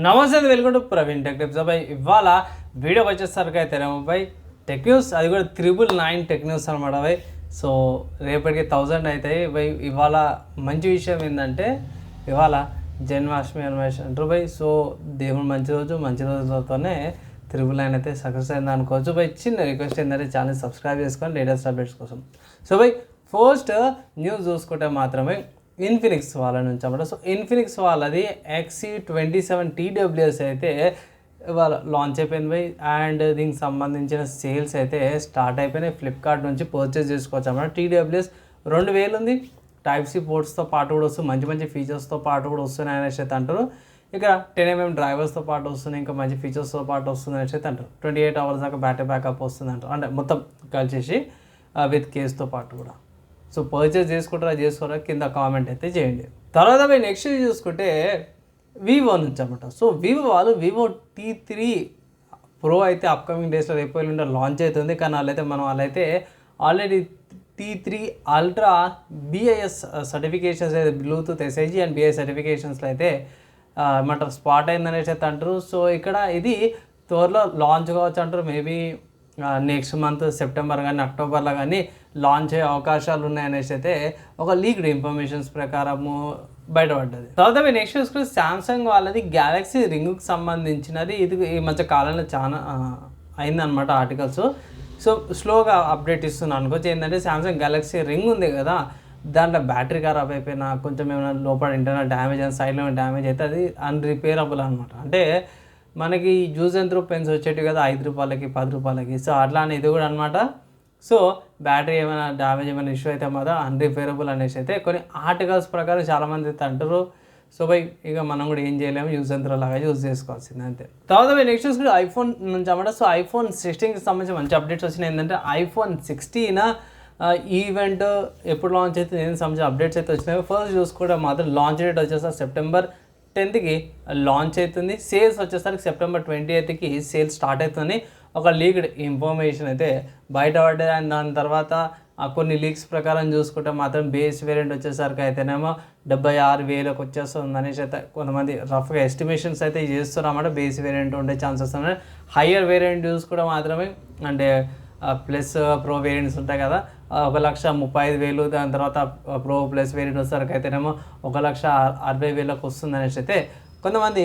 నమస్తే, welcome to Praveen tech tips. అబ్బాయి ఇవాళ వీడియోకి వచ్చేసరికి అయితేనేమో అబ్బాయి టెక్ న్యూస్, అది కూడా 999 టెక్ న్యూస్ అనమాట అబ్బాయి. సో రేపటికి 1000 అవుతాయి బై. ఇవాళ మంచి విషయం ఏంటంటే ఇవాళ జన్మాష్టమి అంటారు బై. సో దేవుడు మంచి రోజులతోనే 999 అయితే సక్సెస్ అయింది అనుకోవచ్చు బై. చిన్న రిక్వెస్ట్ ఏంటంటే ఛానల్ సబ్స్క్రైబ్ చేసుకొని లేటెస్ట్ అప్డేట్స్ కోసం. సో బై ఫస్ట్ న్యూస్ చూసుకుంటే మాత్రమే ఇన్ఫినిక్స్ వాళ్ళ నుంచి అన్నమాట. సో ఇన్ఫినిక్స్ వాళ్ళది XC27 TWS అయితే ఇవాళ లాంచ్ అయిపోయింది బై. అండ్ దీనికి సంబంధించిన సేల్స్ అయితే స్టార్ట్ అయిపోయినాయి. ఫ్లిప్కార్ట్ నుంచి పర్చేస్ చేసుకోవచ్చు అన్నమాట. TWS 2000 ఉంది. Type-C పోర్ట్స్తో పాటు కూడా వస్తుంది, మంచి ఫీచర్స్తో పాటు కూడా వస్తున్నాయి అనేసి అయితే అంటారు. ఇక్కడ 10mm డ్రైవర్స్తో పాటు వస్తున్నాయి, ఇంకా మంచి ఫీచర్స్తో పాటు వస్తుంది అనేసి అయితే అంటారు. 28 hours దాకా బ్యాటరీ బ్యాకప్ వస్తుంది అంటారు, అంటే మొత్తం కలిసేసి విత్ కేస్తో పాటు కూడా. సో పర్చేస్ చేసుకోరా కింద కామెంట్ అయితే చేయండి. తర్వాత మీరు నెక్స్ట్ చూసుకుంటే వివో నుంచి అన్నమాట. సో వివో T3 Pro అయితే అప్కమింగ్ డేస్లో రేపు ఎల్లుండి లాంచ్ అవుతుంది. కానీ వాళ్ళైతే already T3 Ultra BIS certifications అయితే బ్లూటూత్ SIG అండ్ BIS సర్టిఫికేషన్స్లో అయితే ఏమంటారు స్పాట్ అయిందనేసి అయితే అంటారు. సో ఇక్కడ ఇది త్వరలో లాంచ్ కావచ్చు అంటారు. మేబీ నెక్స్ట్ మంత్ సెప్టెంబర్ కానీ అక్టోబర్లో కానీ లాంచ్ అయ్యే అవకాశాలు ఉన్నాయనేసి అయితే ఒక లీక్డ్ ఇన్ఫర్మేషన్స్ ప్రకారము బయటపడ్డది. తర్వాత నెక్స్ట్ చూసుకుంటే శాంసంగ్ వాళ్ళది గ్యాలక్సీ రింగ్కి సంబంధించినది. ఇది ఈ మధ్య కాలంలో చాలా అయిందనమాట ఆర్టికల్స్. సో స్లోగా అప్డేట్ ఇస్తున్నాను అనుకోవచ్చు. ఏంటంటే శాంసంగ్ గ్యాలక్సీ రింగ్ ఉంది కదా, దాంట్లో బ్యాటరీ ఖరాబ్ అయిపోయినా కొంచెం ఏమైనా లోపల ఇంటర్నల్ డ్యామేజ్ అయినా సైడ్లో డ్యామేజ్ అయితే అది అన్రిపేరబుల్ అనమాట. అంటే మనకి యూజ్ అండ్ త్రూ పెన్స్ వచ్చేటివి కదా 5 రూపాయలకి 10 రూపాయలకి. సో అట్లానే ఇది కూడా అనమాట. సో బ్యాటరీ ఏమైనా డ్యామేజ్ ఏమైనా ఇష్యూ అయితే మాత్రం అన్రిపేరబుల్ అనేసి అయితే కొన్ని ఆర్టికల్స్ ప్రకారం చాలామంది అయితే అంటారు. సో బై ఇక మనం కూడా ఏం చేయలేము, యూజ్ అండ్ త్రూ లాగా యూజ్ చేసుకోవాల్సింది అంతే. తర్వాత నెక్స్ట్ చూసుకుంటే ఐఫోన్ నుంచి అన్నమాట. సో iPhone 16కి సంబంధించి మంచి అప్డేట్స్ వచ్చినాయి. ఏంటంటే iPhone 16 ఈవెంట్ ఎప్పుడు లాంచ్ అవుతుంది దీనికి సంబంధించిన అప్డేట్స్ అయితే వచ్చినాయి. ఫస్ట్ చూసుకుంటే మాత్రం లాంచ్ డేట్ వచ్చేసరికి సెప్టెంబర్ 10కి లాంచ్ అవుతుంది. సేల్స్ వచ్చేసరికి సెప్టెంబర్ 28కి సేల్స్ స్టార్ట్ అవుతుంది. ఒక లీక్డ్ ఇన్ఫర్మేషన్ అయితే బయటపడ్డది. అండ్ దాని తర్వాత కొన్ని లీక్స్ ప్రకారం చూసుకుంటే మాత్రం బేస్ వేరియంట్ వచ్చేసరికి అయితేనేమో 76,000కి వచ్చేస్తుంది అనేసి అయితే కొంతమంది రఫ్గా ఎస్టిమేషన్స్ అయితే చేస్తున్నారన్నమాట. బేస్ వేరియంట్ ఉండే ఛాన్సెస్ ఉన్నాయి. హయ్యర్ వేరియంట్ చూసుకుంటే మాత్రమే అంటే ప్లస్ ప్రో వేరియంట్స్ ఉంటాయి కదా, 1,35,000. దాని తర్వాత ప్రో ప్లస్ వేరియంట్ వచ్చేసరికి అయితేనేమో 1,60,000కి వస్తుంది అనేసి అయితే కొంతమంది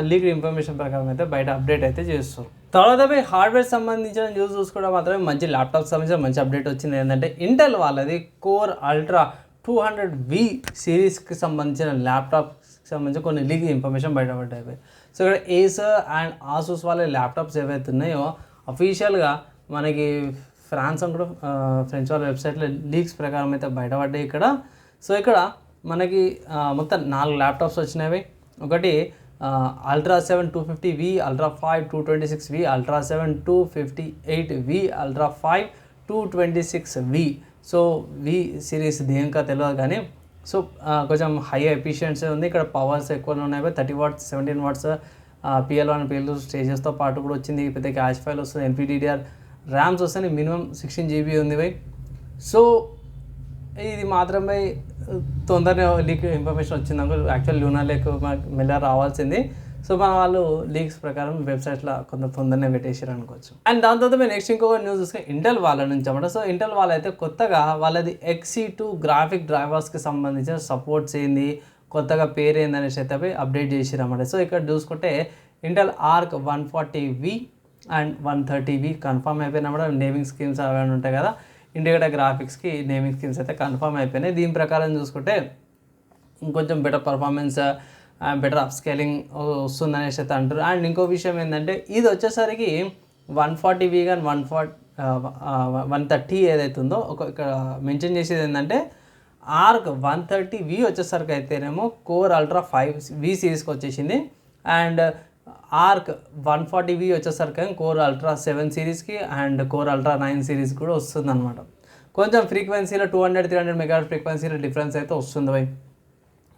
లీక్డ్ ఇన్ఫర్మేషన్ ప్రకారం అయితే బయట అప్డేట్ అయితే చేస్తారు. తర్వాత హార్డ్వేర్ సంబంధించిన న్యూస్ చూసుకోవడం మాత్రమే మంచి ల్యాప్టాప్ సంబంధించిన మంచి అప్డేట్ వచ్చింది. ఏంటంటే ఇంటెల్ వాళ్ళది కోర్ అల్ట్రా 200V సిరీస్కి సంబంధించిన ల్యాప్టాప్కి సంబంధించిన కొన్ని లీక్ ఇన్ఫర్మేషన్ బయటపడ్డాయి. సో ఇక్కడ ఏసర్ అండ్ ఆసూస్ వాళ్ళ ల్యాప్టాప్స్ ఏవైతే ఉన్నాయో అఫీషియల్గా మనకి ఫ్రెంచ్ వాళ్ళ వెబ్సైట్లో లీక్స్ ప్రకారం అయితే బయటపడ్డాయి ఇక్కడ. సో ఇక్కడ మనకి మొత్తం 4 ల్యాప్టాప్స్ వచ్చినవి. ఒకటి Ultra 7 250V, Ultra 5 226V, Ultra 7 258V, Ultra 5 226V. So V series దేనికా తెలియదు కానీ సో కొంచెం హై ఎఫిషియన్సీ ఉంది. ఇక్కడ పవర్స్ ఎక్కువ ఉన్నాయి. 30 watts 17 watts PL1 PL2 స్టేజెస్తో పాటు కూడా వచ్చింది. పెద్ద క్యాష్ ఫైల్ వస్తుంది. NVDDR ర్యామ్స్ వస్తాయి. మినిమం 16 GB ఉంది బై. సో ఇది మాత్రమే తొందరగా లీక్ ఇన్ఫర్మేషన్ వచ్చింది అనుకో. యాక్చువల్ లూనా లేక్ మెల్ల రావాల్సింది. సో మన వాళ్ళు లీక్స్ ప్రకారం వెబ్సైట్లో కొంత తొందరనే పెట్టేసారు అనుకోవచ్చు. అండ్ దాని తర్వాత మేము నెక్స్ట్ ఇంకొక న్యూస్ చూస్తే ఇంటెల్ వాళ్ళ నుంచి అన్నమాట. సో ఇంటెల్ వాళ్ళైతే కొత్తగా వాళ్ళది XE2 గ్రాఫిక్ డ్రైవర్స్కి సంబంధించిన సపోర్ట్స్ ఏంది, కొత్తగా పేరు ఏందనేసి అయితే అప్డేట్ చేసారు అన్నమాట. సో ఇక్కడ చూసుకుంటే Intel Arc 140V and 130V confirm అయిపోయినప్పుడు నేమింగ్ స్కీమ్స్ అవన్నీ ఉంటాయి కదా, ఇండికేటర్ గ్రాఫిక్స్కి నేమింగ్ స్కీమ్స్ అయితే కన్ఫర్మ్ అయిపోయినాయి. దీని ప్రకారం చూసుకుంటే ఇంకొంచెం better performance, better upscaling వస్తుందనేసి అయితే అంటారు. అండ్ ఇంకో విషయం ఏంటంటే ఇది వచ్చేసరికి 140V కానీ 130 ఏదైతే ఉందో ఇక్కడ మెన్షన్ చేసేది ఏంటంటే ఆర్క్ 130V వచ్చేసరికి అయితేనేమో కోర్ అల్ట్రా 5V సిరీస్కి వచ్చేసింది. అండ్ ఆర్క్ 140V వచ్చేసరికి కోర్ అల్ట్రా 7 సిరీస్కి అండ్ కోర్ అల్ట్రా 9 సిరీస్ కూడా వస్తుంది అనమాట. కొంచెం ఫ్రీక్వెన్సీలో 200-300 మెగాహెర్ట్జ్ ఫ్రీక్వెన్సీలో డిఫరెన్స్ అయితే వస్తుంది బై.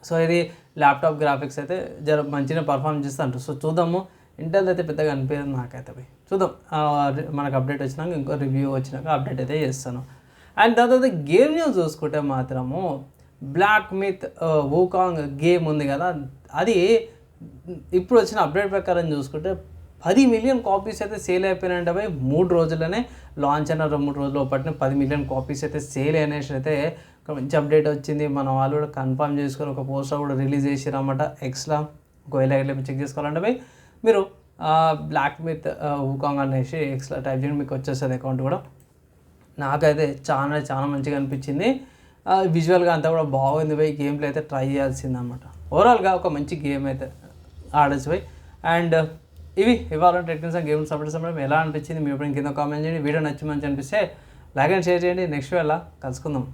సో ఇది ల్యాప్టాప్ గ్రాఫిక్స్ అయితే మంచిగా పర్ఫామ్ చేస్తూ అంటారు. సో చూద్దాము. ఇంటెల్ అయితే పెద్దగా అనిపించదు నాకైతే బై. చూద్దాం, మనకు అప్డేట్ వచ్చినాక ఇంకో రివ్యూ వచ్చినాక అప్డేట్ అయితే చేస్తాను. అండ్ దాని తర్వాత గేమ్ న్యూస్ చూసుకుంటే మాత్రము బ్లాక్ మిత్ వూకాంగ్ గేమ్ ఉంది కదా, అది ఇప్పుడు వచ్చిన అప్డేట్ ప్రకారం చూసుకుంటే 10 మిలియన్ కాపీస్ అయితే సేల్ అయిపోయినాయంటే భయ్ 3 రోజుల్లోనే లాంచ్ అయిన 3 రోజుల్లో పట్టిన 10 మిలియన్ కాపీస్ అయితే సేల్ అయినేసి అయితే ఒక మంచి అప్డేట్ వచ్చింది. మన వాళ్ళు కూడా కన్ఫర్మ్ చేసుకొని ఒక పోస్టర్ కూడా రిలీజ్ చేసిరన్నమాట ఎక్స్ట్రా. ఒకవేళ ఇట్లా చెక్ చేసుకోవాలంటే భయ్ మీరు బ్లాక్ విత్ వుకాంగ్ అనేసి ఎక్స్ట్రా టైప్ చేయండి, మీకు వచ్చేస్తుంది అకౌంట్ కూడా. నాకైతే చాలా మంచిగా అనిపించింది. విజువల్గా అంతా కూడా బాగుంది భయ్. గేమ్లో అయితే ట్రై చేయాల్సింది అనమాట. ఓవరాల్గా ఒక మంచి గేమ్ అయితే ఆడచ్చు భయ్. అండ్ ఇవి ఇవాళ టెక్నిక్స్ అండ్ గేమ్స్ సపరేట్ ఎలా అనిపించింది మీ ఎప్పుడైనా కింద కామెంట్ చేయండి. వీడియో నచ్చి మంచి అనిపిస్తే లైక్ అండ్ షేర్ చేయండి. నెక్స్ట్ వేళ కలుసుకుందాం.